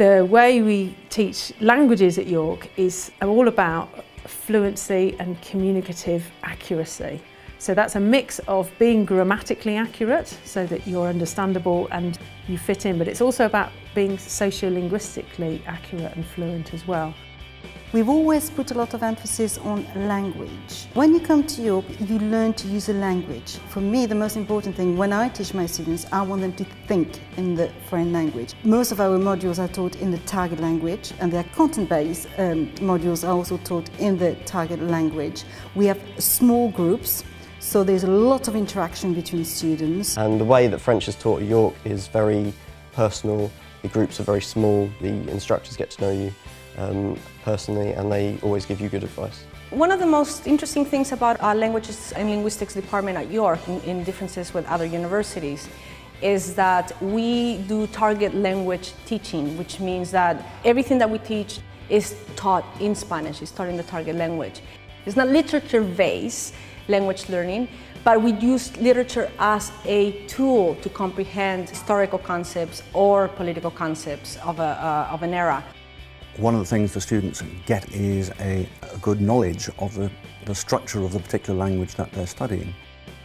The way we teach languages at York is all about fluency and communicative accuracy. So that's a mix of being grammatically accurate so that you're understandable and you fit in, but it's also about being sociolinguistically accurate and fluent as well. We've always put a lot of emphasis on language. When you come to York, you learn to use a language. For me, the most important thing when I teach my students, I want them to think in the foreign language. Most of our modules are taught in the target language, and their content-based modules are also taught in the target language. We have small groups, so there's a lot of interaction between students. And the way that French is taught at York is very personal. The groups are very small, the instructors get to know you personally, and they always give you good advice. One of the most interesting things about our languages and linguistics department at York, in differences with other universities, is that we do target language teaching, which means that everything that we teach is taught in Spanish, is taught in the target language. It's not literature-based language learning, but we use literature as a tool to comprehend historical concepts or political concepts of an era. One of the things the students get is a good knowledge of the structure of the particular language that they're studying.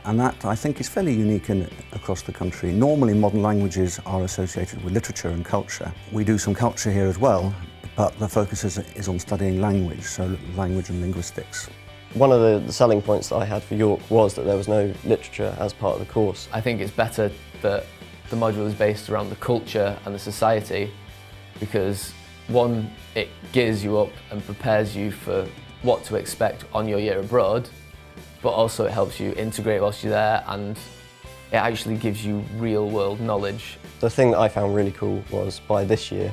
And that, I think, is fairly unique across the country. Normally, modern languages are associated with literature and culture. We do some culture here as well, but the focus is on studying language, so language and linguistics. One of the selling points that I had for York was that there was no literature as part of the course. I think it's better that the module is based around the culture and the society, because one, it gears you up and prepares you for what to expect on your year abroad, but also it helps you integrate whilst you're there, and it actually gives you real world knowledge. The thing that I found really cool was by this year,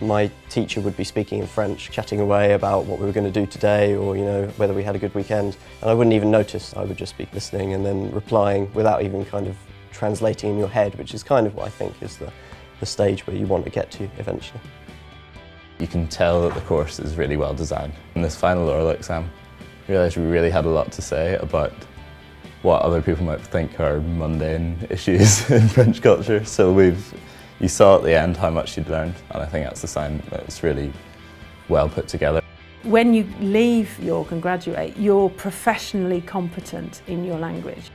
my teacher would be speaking in French, chatting away about what we were going to do today, or whether we had a good weekend, and I wouldn't even notice. I would just be listening and then replying without even kind of translating in your head, which is kind of what I think is the stage where you want to get to eventually. You can tell that the course is really well designed. In this final oral exam, I realised we really had a lot to say about what other people might think are mundane issues in French culture. So you saw at the end how much you'd learned, and I think that's a sign that it's really well put together. When you leave York and graduate, you're professionally competent in your language.